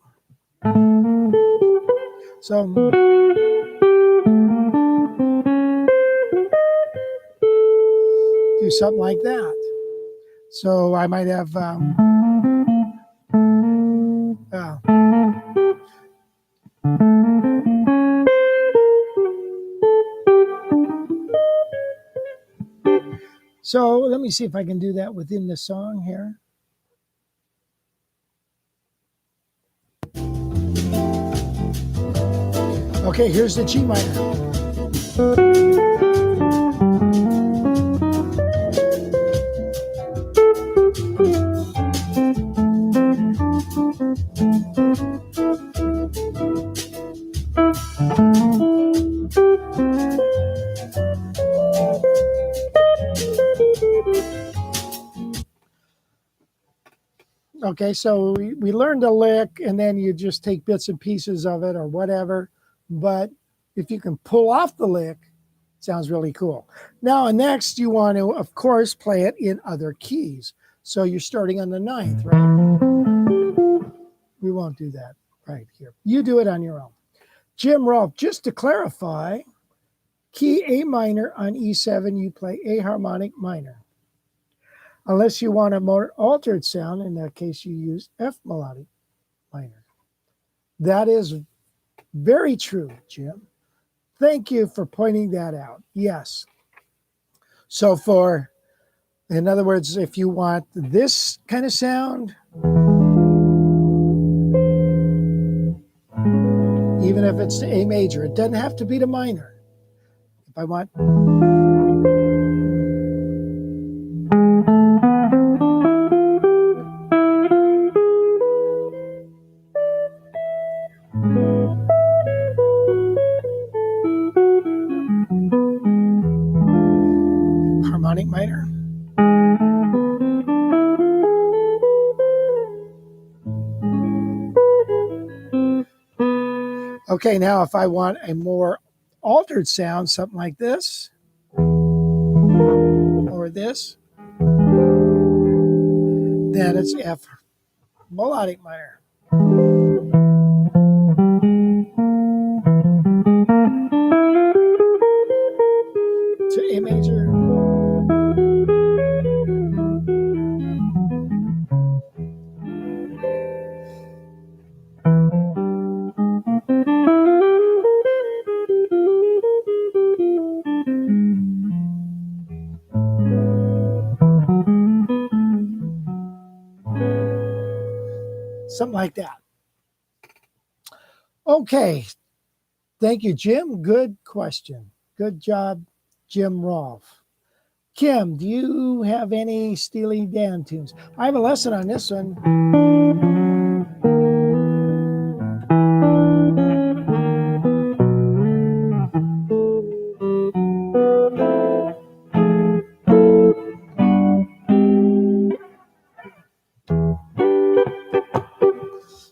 So do something like that. So I might have so let me see if I can do that within the song here. Okay, here's the G minor. Okay, so we learned a lick, and then you just take bits and pieces of it or whatever. But if you can pull off the lick, it sounds really cool. Now, next, you want to, of course, play it in other keys. So you're starting on the 9th, right? We won't do that right here. You do it on your own. Jim Rolfe, just to clarify, key A minor on E7, you play A harmonic minor. Unless you want a more altered sound, in that case, you use F melodic minor. That is very true, Jim. Thank you for pointing that out. Yes. So in other words, if you want this kind of sound, even if it's the A major, it doesn't have to be the minor. If I want... harmonic minor. Okay, now if I want a more altered sound, something like this, or this, then it's F melodic minor. To A major. like that. Okay. Thank you, Jim. Good question. Good job, Jim Rolfe. Kim, do you have any Steely Dan tunes? I have a lesson on this one.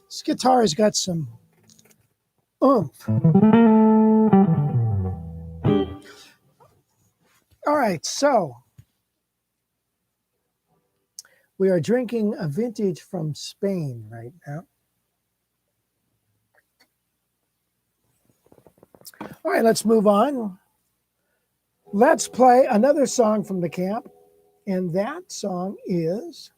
This guitar has got some oomph. All right, so we are drinking a vintage from Spain right now. All right, let's move on. Let's play another song from the camp, and that song is,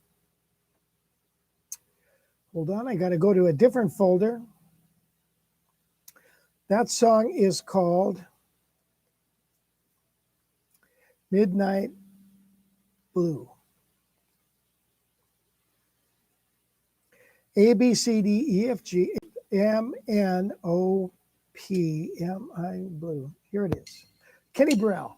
hold on, I got to go to a different folder. That song is called Midnight Blue. A, B, C, D, E, F, G, M, N, O, P, M, I, Blue. Here it is. Kenny Burrell.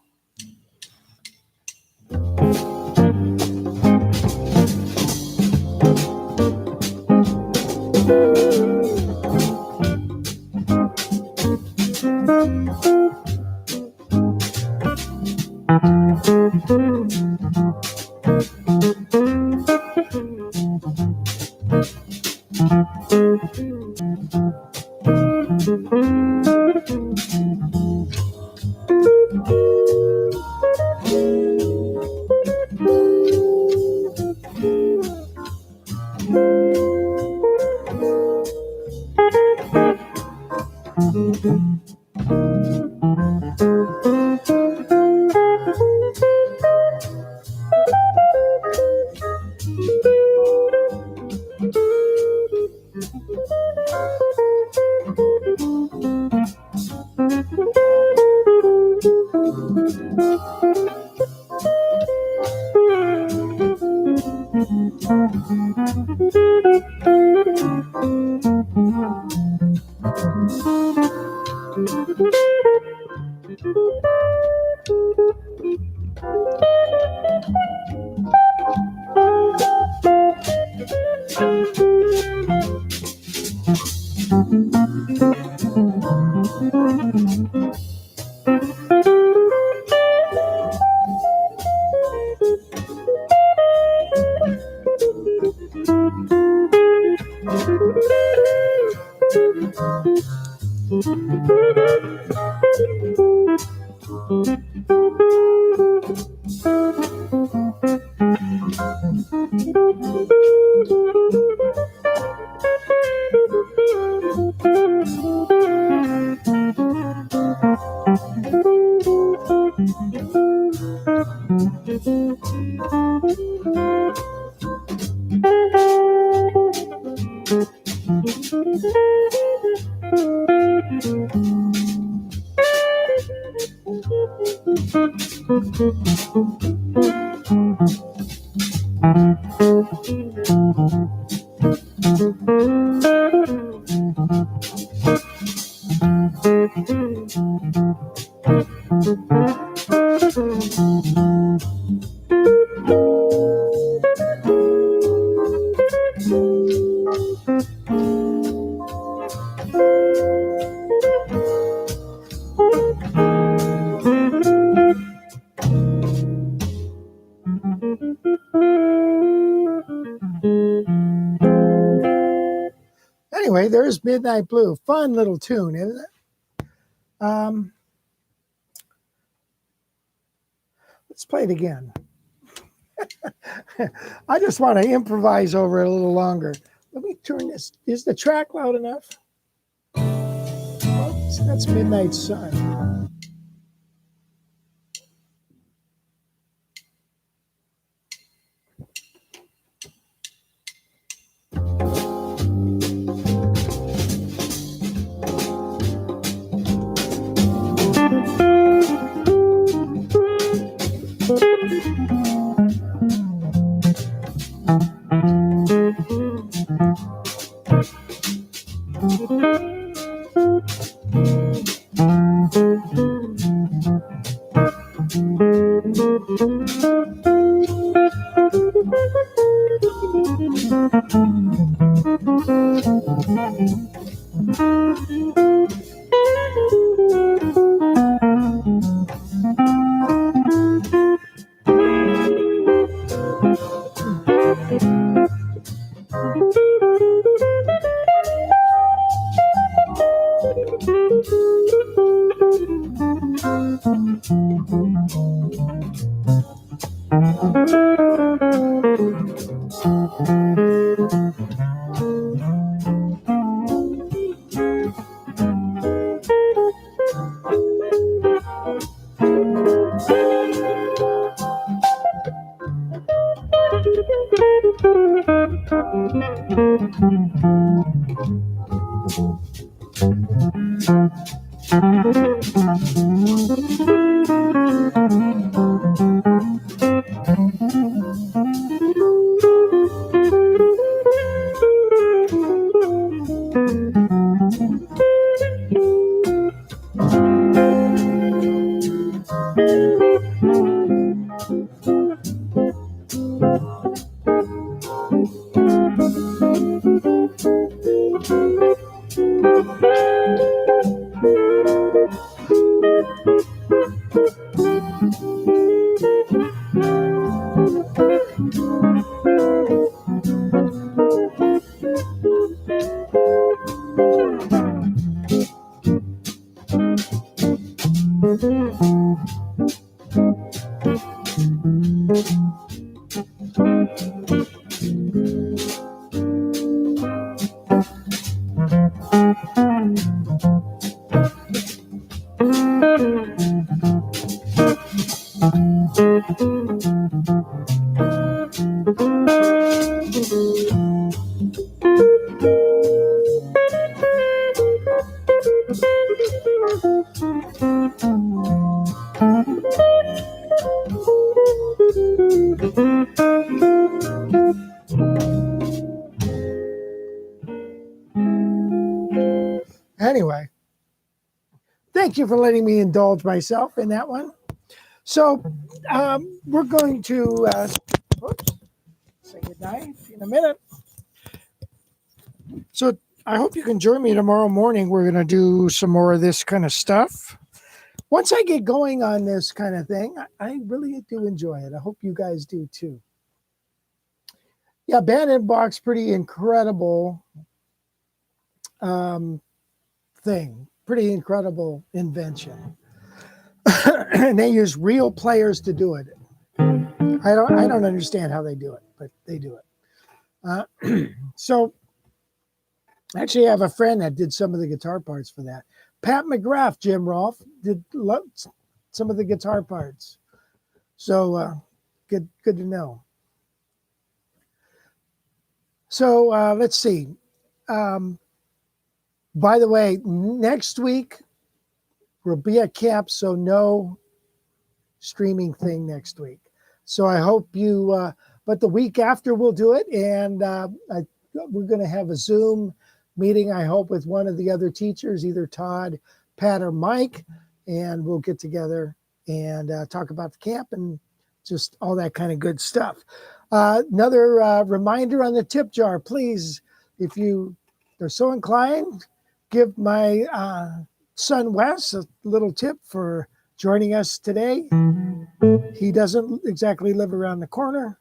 Anyway, there's Midnight Blue. Fun little tune, isn't it? Let's play it again. I just want to improvise over it a little longer. Let me turn this. Is the track loud enough? Oh, that's Midnight Sun. Anyway, thank you for letting me indulge myself in that one. So we're going to say goodnight in a minute. So I hope you can join me tomorrow morning. We're going to do some more of this kind of stuff. Once I get going on this kind of thing, I really do enjoy it. I hope you guys do too. Yeah, Band Inbox, pretty incredible thing. Pretty incredible invention. And they use real players to do it. I don't understand how they do it, but they do it. So actually, I have a friend that did some of the guitar parts for that. Pat McGrath, Jim Rolfe, did some of the guitar parts. So good to know. So let's see. By the way, next week we'll be at camp, so no streaming thing next week. So I hope you, but the week after we'll do it, and we're going to have a Zoom meeting, I hope, with one of the other teachers, either Todd, Pat, or Mike, and we'll get together and talk about the camp and just all that kind of good stuff. Another reminder on the tip jar, please, if you are so inclined, give my son Wes a little tip for joining us today. He doesn't exactly live around the corner,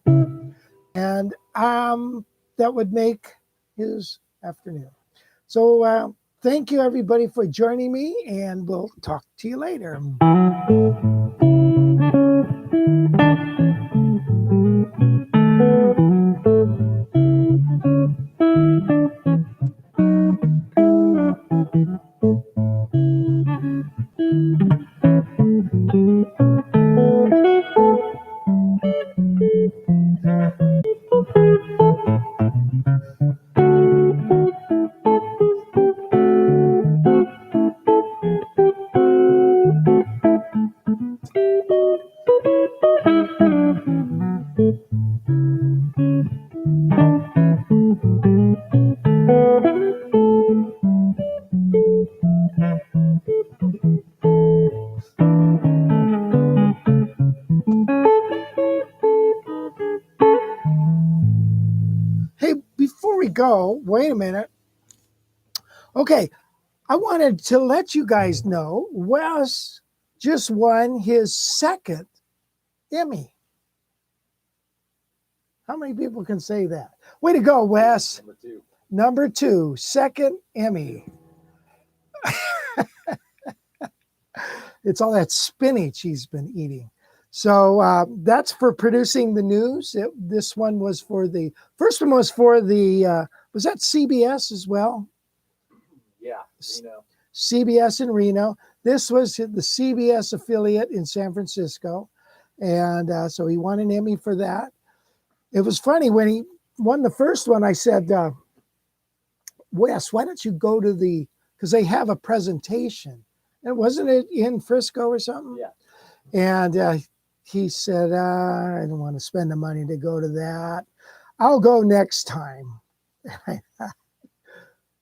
and that would make his afternoon. So thank you, everybody, for joining me, and we'll talk to you later. So wait a minute. Okay, I wanted to let you guys know Wes just won his second Emmy. How many people can say that? Way to go, Wes. Number two, second Emmy. It's all that spinach he's been eating. So that's for producing the news. This one was for the, first one was for the, was that CBS as well? Yeah, Reno. CBS in Reno. This was the CBS affiliate in San Francisco. And so he won an Emmy for that. It was funny when he won the first one, I said, Wes, why don't you go to the, because they have a presentation. And wasn't it in Frisco or something? Yeah. And he said, I don't want to spend the money to go to that. I'll go next time.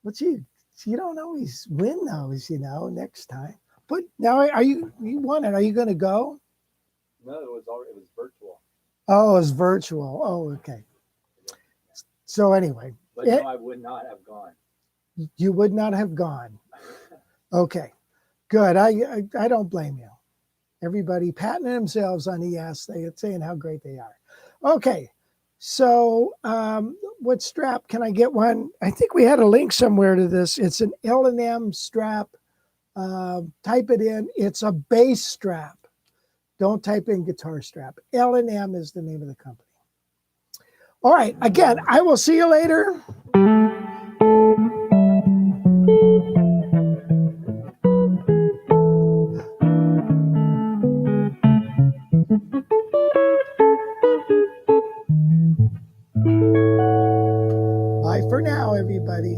But you don't always win those, next time. But now you won it. Are you going to go? No, it was virtual. Oh, it's virtual. Oh, okay. So anyway. But no, I would not have gone. You would not have gone. Okay. Good. I don't blame you. Everybody patting themselves on the ass, saying how great they are. Okay. So what strap? Can I get one? I think we had a link somewhere to this. It's an L&M strap. Type it in. It's a bass strap. Don't type in guitar strap. L&M is the name of the company. All right. Again, I will see you later. Bye for now, everybody.